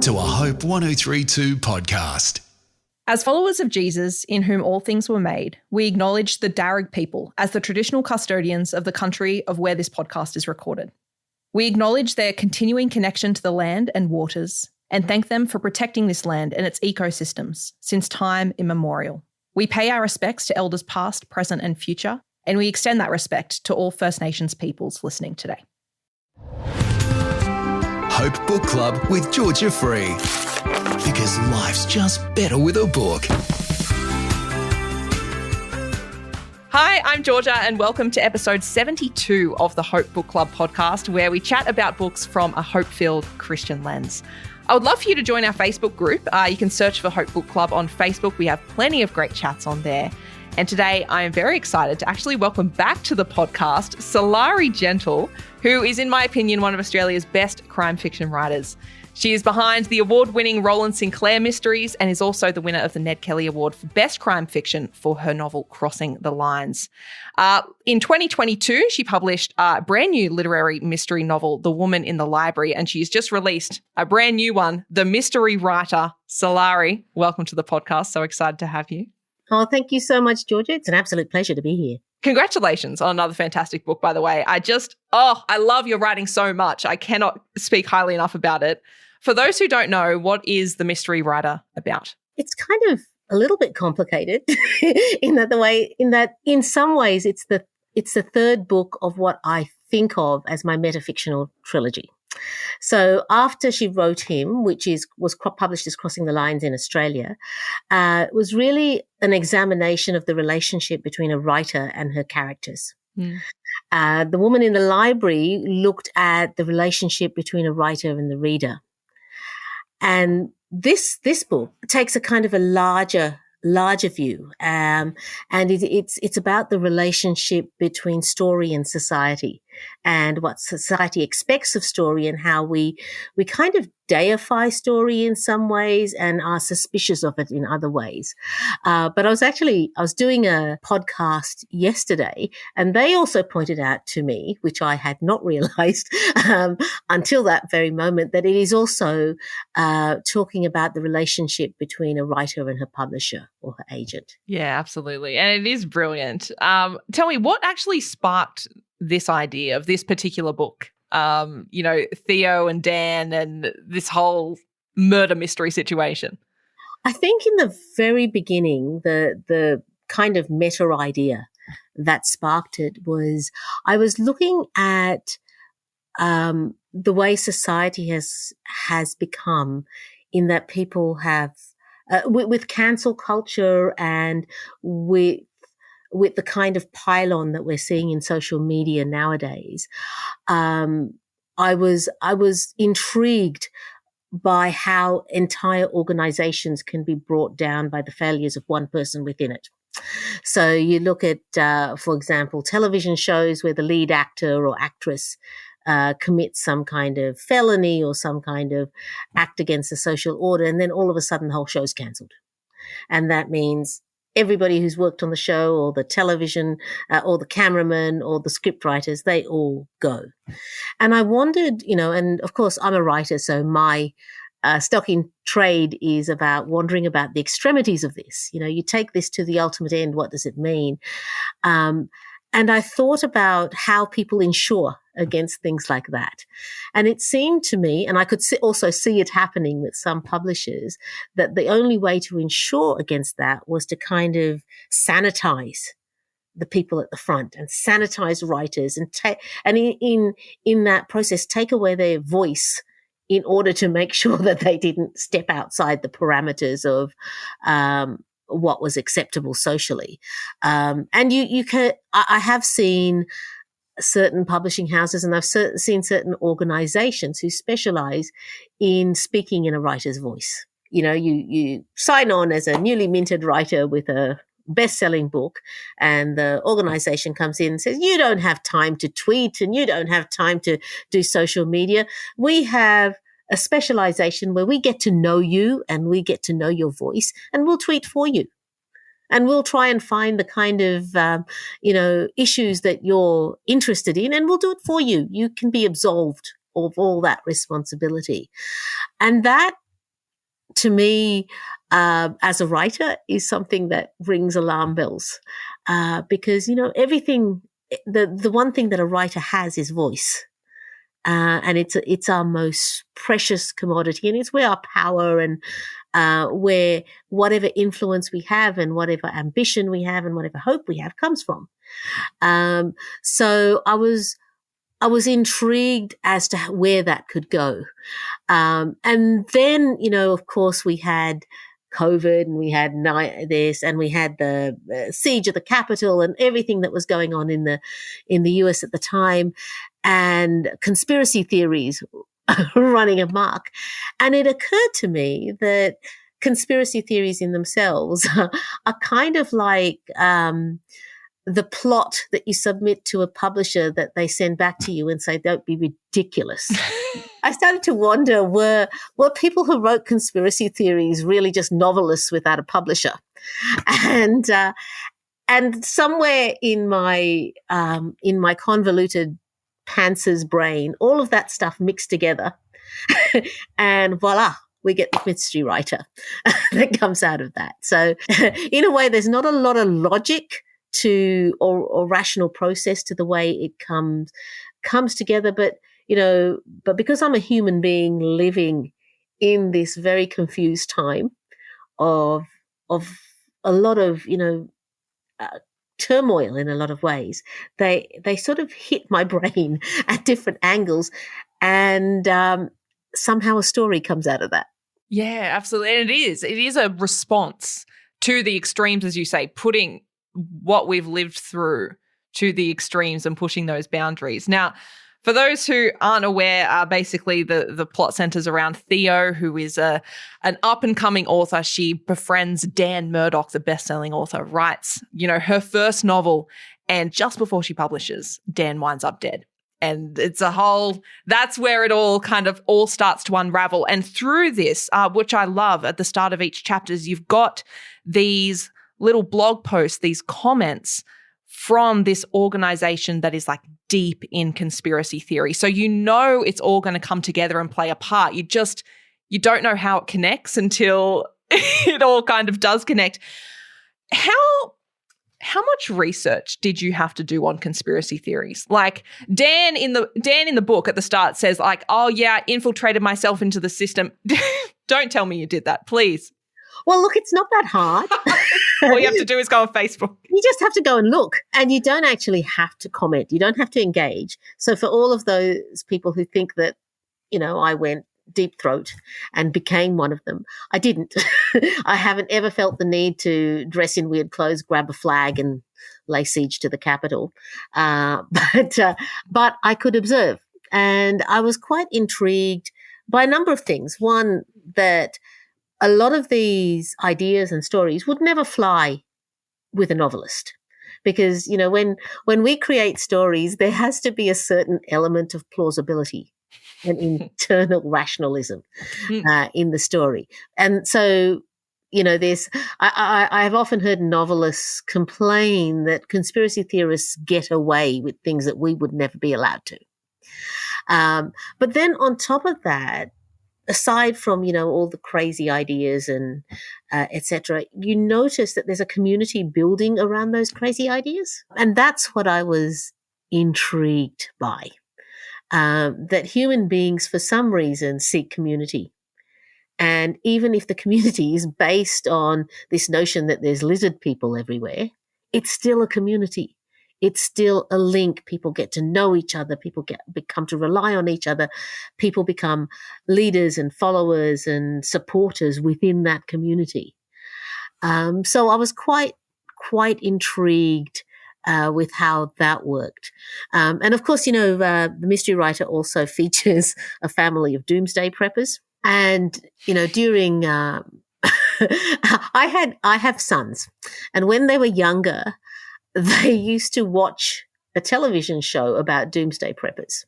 to a Hope 1032 podcast. As followers of Jesus, in whom all things were made, we acknowledge the Darug people as the traditional custodians of the country of where this podcast is recorded. We acknowledge their continuing connection to the land and waters and thank them for protecting this land and its ecosystems since time immemorial. We pay our respects to elders past, present and future, and we extend that respect to all First Nations peoples listening today. Hope Book Club with Georgia Free. Because life's just better with a book. Hi, I'm Georgia and welcome to episode 72 of the Hope Book Club podcast, where we chat about books from a hope-filled Christian lens. I would love for you to join our Facebook group. You can search for Hope Book Club on Facebook. We have plenty of great chats on there. And today I am very excited to actually welcome back to the podcast Sulari Gentill, who is, in my opinion, one of Australia's best crime fiction writers. She is behind the award-winning Roland Sinclair mysteries and is also the winner of the Ned Kelly Award for Best Crime Fiction for her novel Crossing the Lines. In 2022, she published a brand new literary mystery novel, The Woman in the Library, and she's just released a brand new one, The Mystery Writer. Sulari, welcome to the podcast. So excited to have you. Oh, thank you so much, Georgia. It's an absolute pleasure to be here. Congratulations on another fantastic book, by the way. I love your writing so much. I cannot speak highly enough about it. For those who don't know, what is The Mystery Writer about? It's kind of a little bit complicated in some ways it's the third book of what I think of as my metafictional trilogy. So after she wrote him, which was published as Crossing the Lines in Australia, was really an examination of the relationship between a writer and her characters. The Woman in the Library looked at the relationship between a writer and the reader. And this book takes a kind of a larger view, and it's about the relationship between story and society, and what society expects of story, and how we kind of deify story in some ways and are suspicious of it in other ways. But I was doing a podcast yesterday, and they also pointed out to me, which I had not realized until that very moment, that it is also talking about the relationship between a writer and her publisher or her agent. Yeah, absolutely. And it is brilliant. Tell me, what actually sparked this idea of this particular book? Theo and Dan and this whole murder mystery situation. I think in the very beginning, the kind of meta idea that sparked it was I was looking at the way society has become, in that people have with cancel culture and with the kind of pylon that we're seeing in social media nowadays. I was intrigued by how entire organizations can be brought down by the failures of one person within it. So you look at, for example, television shows where the lead actor or actress commits some kind of felony or some kind of act against the social order, and then all of a sudden the whole show's cancelled. And that means everybody who's worked on the show, or the television, or the cameraman, or the script writers, they all go. And I wondered, and of course I'm a writer, so my stock in trade is about wondering about the extremities of this. You take this to the ultimate end, what does it mean? And I thought about how people insure against things like that. And it seemed to me, and I could also see it happening with some publishers, that the only way to insure against that was to kind of sanitize the people at the front and sanitize writers and in that process take away their voice in order to make sure that they didn't step outside the parameters of what was acceptable socially. And I have seen certain publishing houses, and I've seen certain organizations who specialize in speaking in a writer's voice. You sign on as a newly minted writer with a best-selling book, and the organization comes in and says, you don't have time to tweet and you don't have time to do social media. We have a specialization where we get to know you and we get to know your voice, and we'll tweet for you. And we'll try and find the kind of, issues that you're interested in, and we'll do it for you. You can be absolved of all that responsibility. And that to me, as a writer, is something that rings alarm bells, because everything. The one thing that a writer has is voice. And it's our most precious commodity, and it's where our power and where whatever influence we have and whatever ambition we have and whatever hope we have comes from. So I was intrigued as to where that could go. And then, of course, we had COVID, and we had this, and we had the siege of the Capitol, and everything that was going on in the US at the time, and conspiracy theories running amok. And it occurred to me that conspiracy theories in themselves are kind of like the plot that you submit to a publisher that they send back to you and say, "Don't be ridiculous." I started to wonder, were people who wrote conspiracy theories really just novelists without a publisher? And somewhere in my convoluted pantser's brain, all of that stuff mixed together, and voila, we get the mystery writer that comes out of that. So in a way, there's not a lot of logic to or rational process to the way it comes together, but because I'm a human being living in this very confused time of a lot of turmoil in a lot of ways, they sort of hit my brain at different angles, and somehow a story comes out of that. Yeah, absolutely. And it is a response to the extremes, as you say, putting what we've lived through to the extremes and pushing those boundaries. Now, for those who aren't aware, basically the plot centers around Theo, who is an up-and-coming author. She befriends Dan Murdoch, the best-selling author, writes, her first novel, and just before she publishes, Dan winds up dead. And it's that's where it all starts to unravel. And through this, which I love at the start of each chapter, is you've got these little blog posts, these comments from this organization that is like deep in conspiracy theory. So it's all going to come together and play a part. You don't know how it connects until it all kind of does connect. How much research did you have to do on conspiracy theories? Like Dan in the book at the start says like, "Oh yeah, I infiltrated myself into the system." Don't tell me you did that, please. Well, look, it's not that hard. All you have to do is go on Facebook. You just have to go and look, and you don't actually have to comment. You don't have to engage. So for all of those people who think that, I went deep throat and became one of them, I didn't. I haven't ever felt the need to dress in weird clothes, grab a flag and lay siege to the Capitol. But I could observe, and I was quite intrigued by a number of things. One, that a lot of these ideas and stories would never fly with a novelist, because, when we create stories, there has to be a certain element of plausibility and internal rationalism in the story. And so, I have often heard novelists complain that conspiracy theorists get away with things that we would never be allowed to. But then on top of that, aside from, all the crazy ideas and et cetera, you notice that there's a community building around those crazy ideas. And that's what I was intrigued by, that human beings, for some reason, seek community. And even if the community is based on this notion that there's lizard people everywhere, it's still a community. It's still a link. People get to know each other. People become to rely on each other. People become leaders and followers and supporters within that community. So I was quite intrigued with how that worked. And of course, the mystery writer also features a family of doomsday preppers. And, during I have sons, and when they were younger, they used to watch a television show about doomsday preppers.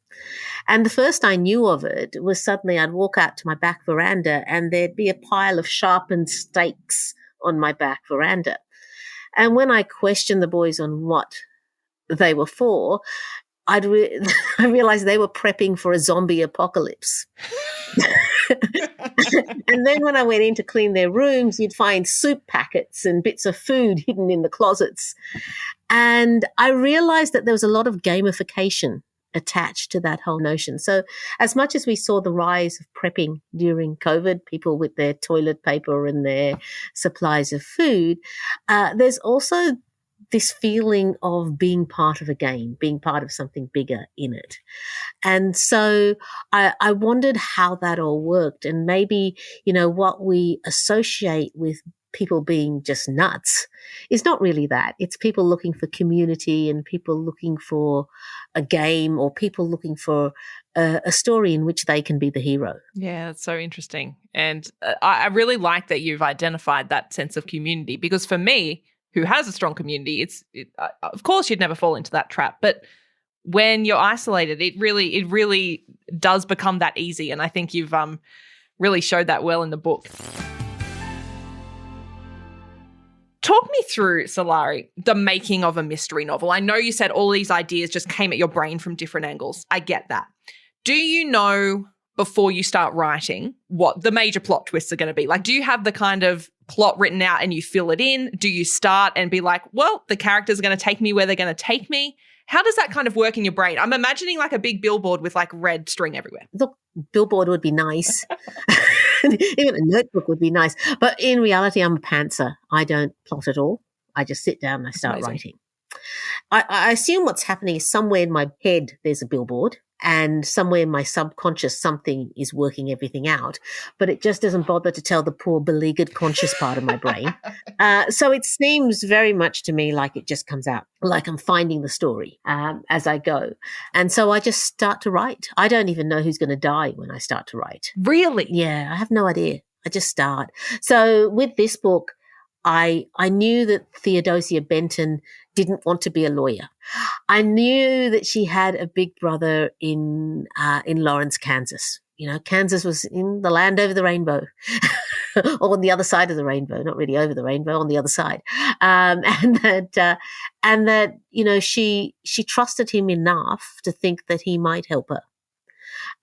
And the first I knew of it was suddenly I'd walk out to my back veranda and there'd be a pile of sharpened stakes on my back veranda. And when I questioned the boys on what they were for, I realized they were prepping for a zombie apocalypse. And then when I went in to clean their rooms, you'd find soup packets and bits of food hidden in the closets. And I realized that there was a lot of gamification attached to that whole notion. So as much as we saw the rise of prepping during COVID, people with their toilet paper and their supplies of food, there's also this feeling of being part of a game, being part of something bigger in it. And so I wondered how that all worked. And maybe, what we associate with people being just nuts is not really that. It's people looking for community and people looking for a game or people looking for a story in which they can be the hero. Yeah, that's so interesting. And I really like that you've identified that sense of community, because for me, who has a strong community, of course you'd never fall into that trap. But when you're isolated, it really does become that easy. And I think you've really showed that well in the book. Talk me through, Sulari, the making of a mystery novel. I know you said all these ideas just came at your brain from different angles. I get that. Do you know before you start writing what the major plot twists are going to be? Like, do you have the kind of plot written out and you fill it in? Do you start and be like, well, the characters are going to take me where they're going to take me? How does that kind of work in your brain? I'm imagining like a big billboard with like red string everywhere. Look, billboard would be nice. Even a notebook would be nice. But in reality, I'm a pantser. I don't plot at all. I just sit down and I start writing. I assume what's happening is somewhere in my head there's a billboard and somewhere in my subconscious something is working everything out, but it just doesn't bother to tell the poor beleaguered conscious part of my brain. So it seems very much to me like it just comes out, like I'm finding the story as I go. And so I just start to write. I don't even know who's going to die when I start to write. Really? Yeah, I have no idea. I just start. So with this book, I knew that Theodosia Benton didn't want to be a lawyer. I knew that she had a big brother in Lawrence, Kansas. Kansas was in the land over the rainbow, or on the other side of the rainbow, not really over the rainbow, on the other side. And that she trusted him enough to think that he might help her.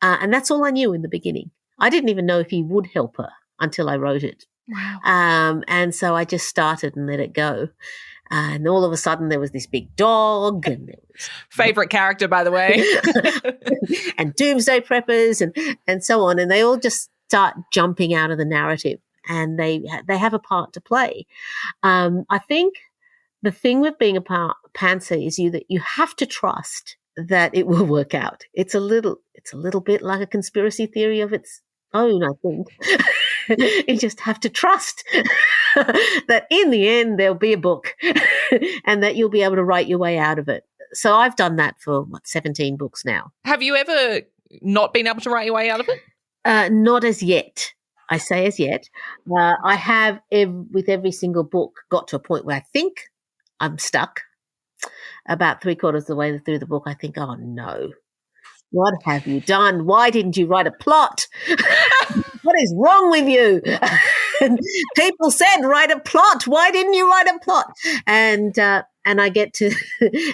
And that's all I knew in the beginning. I didn't even know if he would help her until I wrote it. Wow. And so I just started and let it go. And all of a sudden there was this big dog and there was favorite character, by the way. and doomsday preppers and so on. And they all just start jumping out of the narrative and they have a part to play. I think the thing with being a pantser is that you have to trust that it will work out. It's a little bit like a conspiracy theory of its own, I think. You just have to trust that in the end there'll be a book and that you'll be able to write your way out of it. So I've done that for 17 books now. Have you ever not been able to write your way out of it? Not as yet. I say as yet. I have, with every single book, got to a point where I think I'm stuck. About 3/4 of the way through the book, I think, oh no, what have you done? Why didn't you write a plot? What is wrong with you? People said, write a plot. Why didn't you write a plot? And I get to,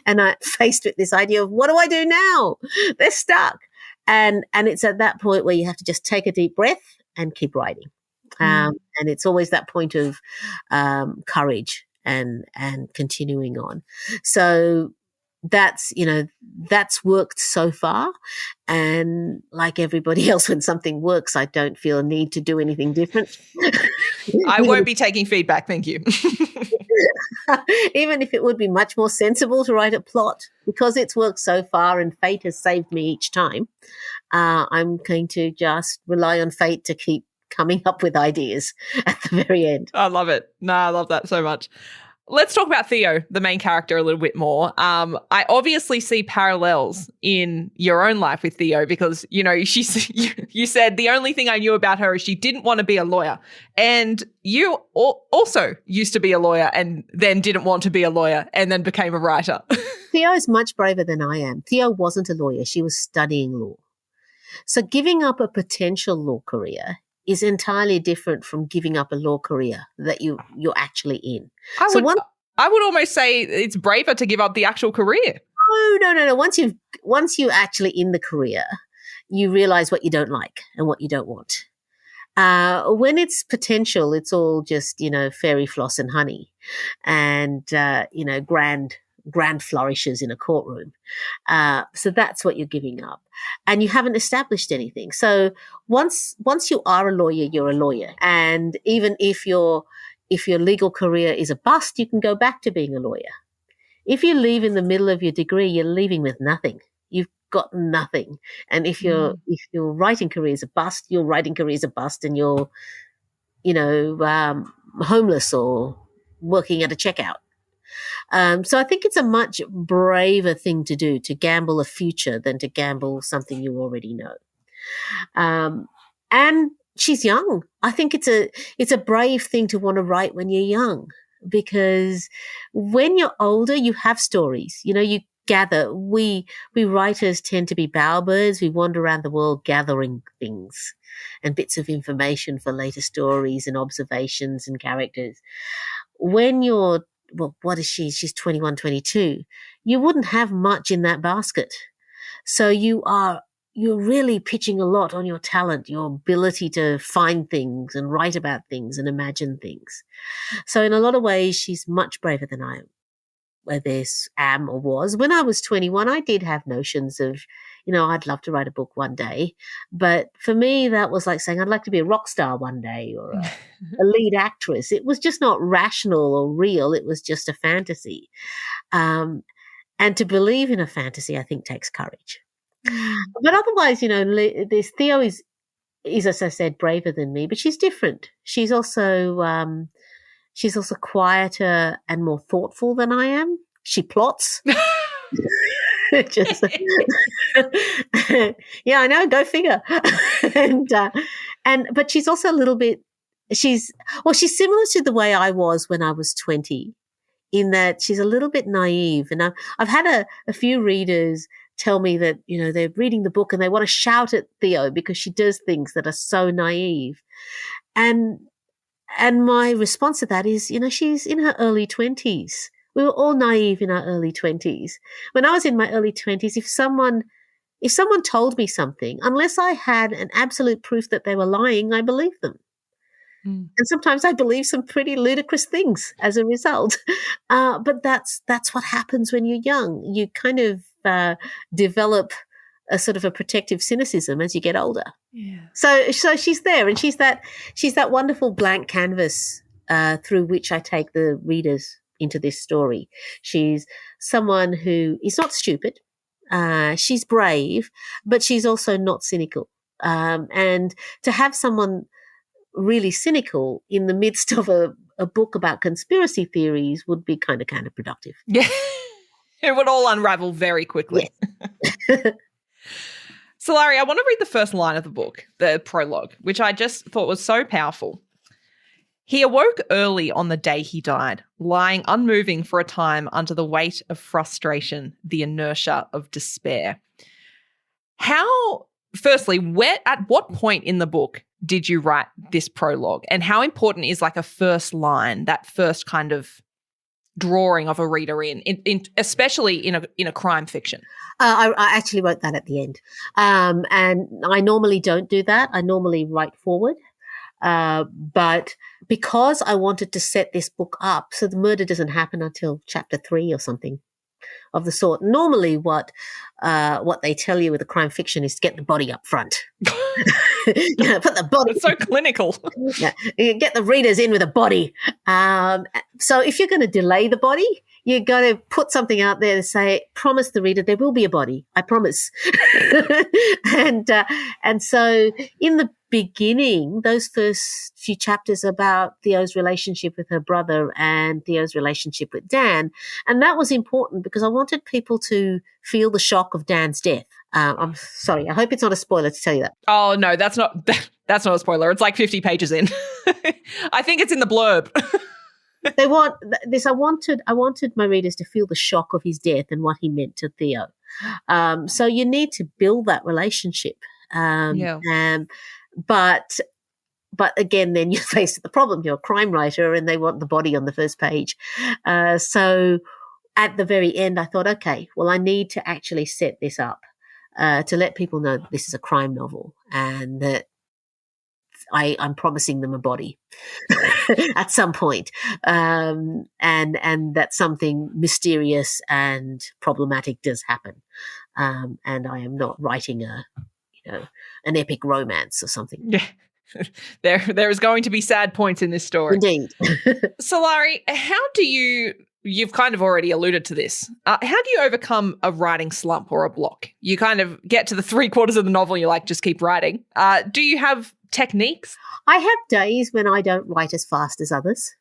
and I'm faced with this idea of what do I do now? They're stuck. And it's at that point where you have to just take a deep breath and keep writing. And it's always that point of courage and continuing on. So that's worked so far. And like everybody else, when something works, I don't feel a need to do anything different. I won't be taking feedback. Thank you. Even if it would be much more sensible to write a plot, because it's worked so far and fate has saved me each time, I'm going to just rely on fate to keep coming up with ideas at the very end. I love it. No, I love that so much. Let's talk about Theo, the main character, a little bit more. I obviously see parallels in your own life with Theo because, you said the only thing I knew about her is she didn't want to be a lawyer. And you also used to be a lawyer and then didn't want to be a lawyer and then became a writer. Theo is much braver than I am. Theo wasn't a lawyer. She was studying law. So giving up a potential law career is entirely different from giving up a law career that you're actually in. I would almost say it's braver to give up the actual career. No. Once you're actually in the career, you realize what you don't like and what you don't want. When it's potential, it's all just, fairy floss and honey and, grand flourishes in a courtroom. So that's what you're giving up, and you haven't established anything. So once you are a lawyer, you're a lawyer. And even if your legal career is a bust, you can go back to being a lawyer. If you leave in the middle of your degree, you're leaving with nothing. You've got nothing. And if your writing career is a bust, your writing career is a bust, and you're, homeless or working at a checkout. So I think it's a much braver thing to do, to gamble a future than to gamble something you already know. And she's young. I think it's a brave thing to want to write when you're young, because when you're older, you have stories. You gather. We writers tend to be bowerbirds. We wander around the world gathering things and bits of information for later stories and observations and characters. When you're, well, what is she? She's 21, 22. You wouldn't have much in that basket. So you're really pitching a lot on your talent, your ability to find things and write about things and imagine things. So in a lot of ways, she's much braver than I am, whether am or was. When I was 21, I did have notions of, I'd love to write a book one day. But for me, that was like saying I'd like to be a rock star one day or a lead actress. It was just not rational or real. It was just a fantasy. And to believe in a fantasy, I think, takes courage. But otherwise, this Theo is, as I said, braver than me, but she's different. She's also quieter and more thoughtful than I am. She plots. Yeah, I know. Go figure. But she's also a little bit. She's similar to the way I was when I was 20, in that she's a little bit naive. And I've had a few readers tell me that, they're reading the book and they want to shout at Theo because she does things that are so naive. And my response to that is, she's in her early 20s. We were all naive in our early 20s. When I was in my early 20s, if someone told me something, unless I had an absolute proof that they were lying, I believed them. And sometimes I believe some pretty ludicrous things as a result. But that's what happens when you're young. You kind of develop a sort of a protective cynicism as you get older. Yeah. So she's there, and she's that wonderful blank canvas through which I take the readers into this story. She's someone who is not stupid. She's brave, but she's also not cynical. And to have someone really cynical in the midst of a book about conspiracy theories would be kind of counterproductive. Yeah. It would all unravel very quickly. Yes. Sulari, I want to read the first line of the book, the prologue, which I just thought was so powerful. He awoke early on the day he died, lying unmoving for a time under the weight of frustration, the inertia of despair. Firstly, at what point in the book did you write this prologue? And how important is like a first line, that first kind of drawing of a reader in especially in a crime fiction? I actually wrote that at the end. And I normally don't do that. I normally write forward. But because I wanted to set this book up so the murder doesn't happen until chapter 3 or something of the sort. Normally what they tell you with a crime fiction is to get the body up front. Put the body. It's so clinical. You get the readers in with a body. So if you're going to delay the body, you're going to put something out there to say, promise the reader there will be a body. I promise. And so in the beginning, those first few chapters about Theo's relationship with her brother and Theo's relationship with Dan. And that was important because I wanted people to feel the shock of Dan's death. I'm sorry. I hope it's not a spoiler to tell you that. Oh, no, that's not a spoiler. It's like 50 pages in. I think it's in the blurb. They want this. I wanted my readers to feel the shock of his death and what he meant to Theo. So you need to build that relationship. But again, then you're faced with the problem. You're a crime writer and they want the body on the first page. So at the very end, I thought, okay, well, I need to actually set this up. to let people know that this is a crime novel and that I'm promising them a body at some point, and that something mysterious and problematic does happen, and I am not writing an epic romance or something. Yeah. There is going to be sad points in this story. Indeed. Sulari, you've kind of already alluded to this. How do you overcome a writing slump or a block? You kind of get to the 3/4 of the novel, you're like, just keep writing. Do you have techniques? I have days when I don't write as fast as others.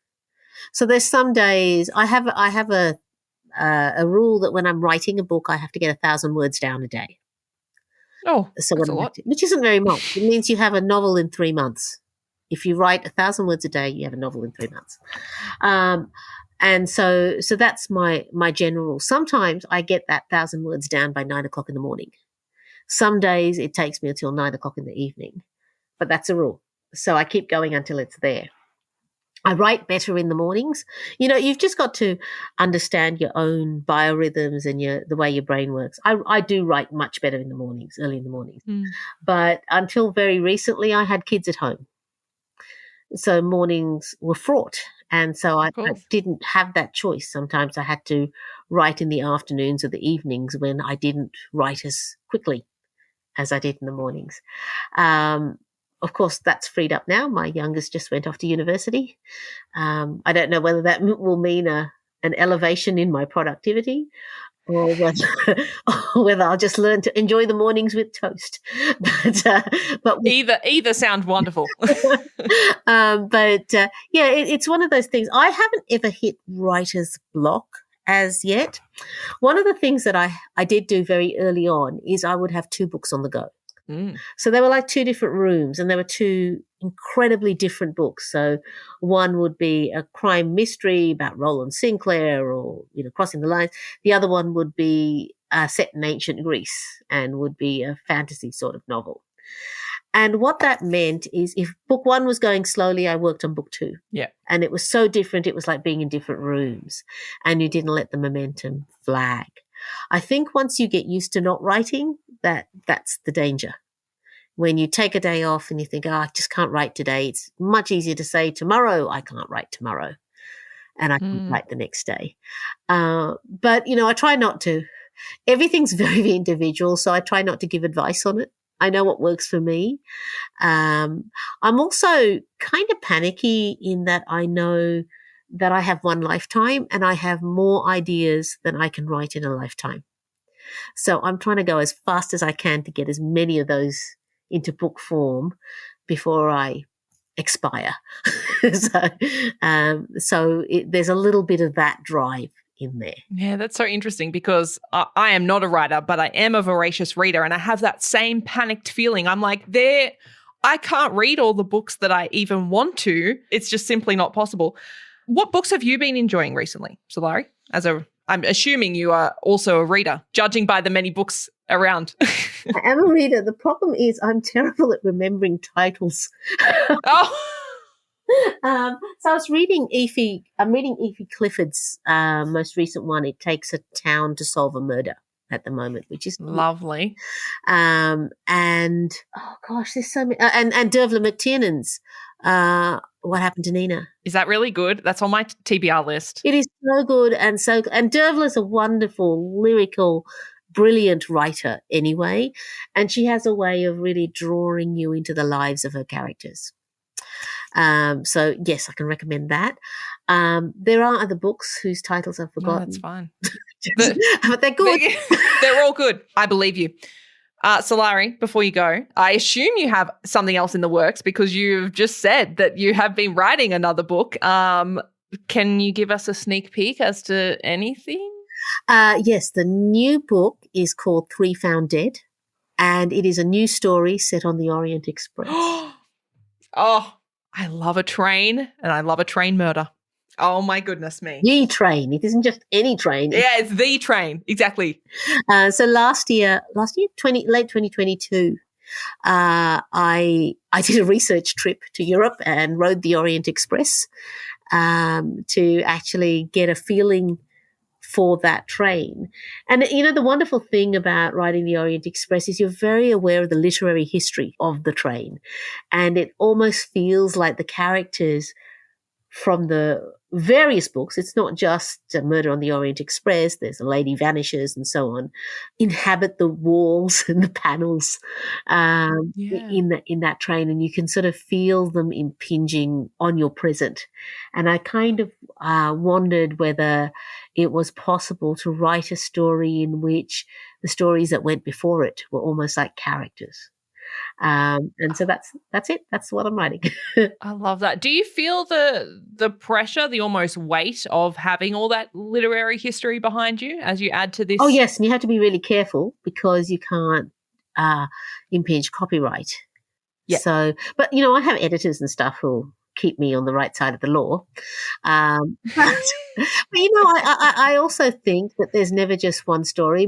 So there's some days I have a rule that when I'm writing a book, I have to get 1,000 words down a day. Oh, So that's a lot. which isn't very much. It means you have a novel in 3 months. If you write 1,000 words a day, you have a novel in 3 months. And so that's my general rule. Sometimes I get that 1,000 words down by 9 o'clock in the morning. Some days it takes me until 9 o'clock in the evening, but that's a rule. So I keep going until it's there. I write better in the mornings. You've just got to understand your own biorhythms and the way your brain works. I do write much better in the mornings, early in the mornings. But until very recently, I had kids at home. So mornings were fraught. And so I didn't have that choice. Sometimes I had to write in the afternoons or the evenings when I didn't write as quickly as I did in the mornings. Of course, that's freed up now. My youngest just went off to university. I don't know whether that will mean an elevation in my productivity or whether I'll just learn to enjoy the mornings with toast. But either sound wonderful. It's one of those things. I haven't ever hit writer's block as yet. One of the things that I did do very early on is I would have 2 books on the go. So they were like 2 different rooms, and there were 2 incredibly different books. So one would be a crime mystery about Roland Sinclair or, Crossing the Lines. The other one would be set in ancient Greece and would be a fantasy sort of novel. And what that meant is if book 1 was going slowly, I worked on book 2. Yeah. And it was so different. It was like being in different rooms, and you didn't let the momentum flag. I think once you get used to not writing, that's the danger. When you take a day off and you think, I just can't write today, it's much easier to say tomorrow, I can't write tomorrow, and I can write the next day. But, I try not to. Everything's very individual, so I try not to give advice on it. I know what works for me. I'm also kind of panicky in that I know that I have one lifetime and I have more ideas than I can write in a lifetime. So I'm trying to go as fast as I can to get as many of those into book form before I expire. There's a little bit of that drive in there. Yeah, that's so interesting because I am not a writer, but I am a voracious reader, and I have that same panicked feeling. I'm like, I can't read all the books that I even want to. It's just simply not possible. What books have you been enjoying recently, Sulari? I'm assuming you are also a reader, judging by the many books around. I am a reader. The problem is I'm terrible at remembering titles. Oh. So I was reading I'm reading Effie Clifford's most recent one. It takes a town to solve a murder at the moment, which is lovely. And oh gosh, there's so many. And Dervla McTiernan's What Happened to Nina. Is that really good? That's on my TBR list. It is so good, and Dervla's a wonderful, lyrical, brilliant writer anyway, and she has a way of really drawing you into the lives of her characters. So yes, I can recommend that. There are other books whose titles I've forgotten. No, that's fine. But they're good. They're all good. I believe you. Sulari, before you go, I assume you have something else in the works because you've just said that you have been writing another book. Can you give us a sneak peek as to anything? Yes, the new book is called 3 Found Dead, and it is a new story set on the Orient Express. Oh, I love a train, and I love a train murder. Oh, my goodness me. The train. It isn't just any train. Yeah, it's the train. Exactly. So last year, late 2022, I did a research trip to Europe and rode the Orient Express to actually get a feeling for that train. And, the wonderful thing about writing the Orient Express is you're very aware of the literary history of the train. And it almost feels like the characters from the various books, it's not just Murder on the Orient Express, there's A Lady Vanishes and so on, inhabit the walls and the panels in that train, and you can sort of feel them impinging on your present. And I kind of wondered whether it was possible to write a story in which the stories that went before it were almost like characters. And so that's it. That's what I'm writing. I love that. Do you feel the pressure, the almost weight of having all that literary history behind you as you add to this? Oh, yes. And you have to be really careful because you can't impinge copyright. Yeah. So, but, I have editors and stuff who keep me on the right side of the law. But I also think that there's never just one story.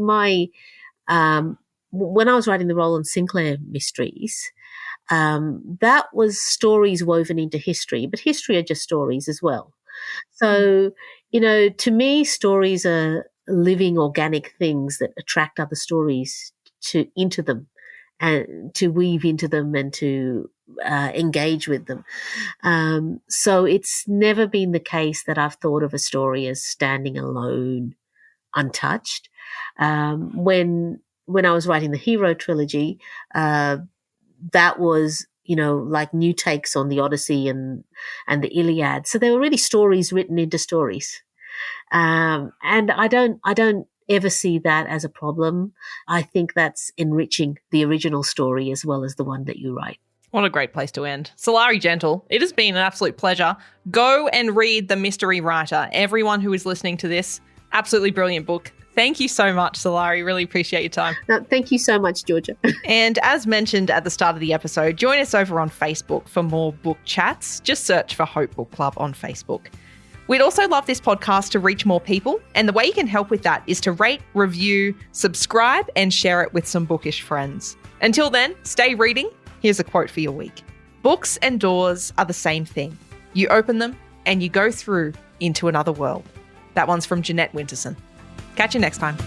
When I was writing the Roland Sinclair mysteries, that was stories woven into history, but history are just stories as well. So, to me, stories are living organic things that attract other stories into them and to weave into them and to engage with them. So it's never been the case that I've thought of a story as standing alone, untouched. When I was writing the Hero trilogy, that was, like new takes on the Odyssey and the Iliad. So they were really stories written into stories. And I don't ever see that as a problem. I think that's enriching the original story as well as the one that you write. What a great place to end. Sulari Gentill, it has been an absolute pleasure. Go and read The Mystery Writer. Everyone who is listening to this, absolutely brilliant book. Thank you so much, Sulari. Really appreciate your time. No, thank you so much, Georgia. And as mentioned at the start of the episode, join us over on Facebook for more book chats. Just search for Hope Book Club on Facebook. We'd also love this podcast to reach more people, and the way you can help with that is to rate, review, subscribe, and share it with some bookish friends. Until then, stay reading. Here's a quote for your week. Books and doors are the same thing. You open them and you go through into another world. That one's from Jeanette Winterson. Catch you next time.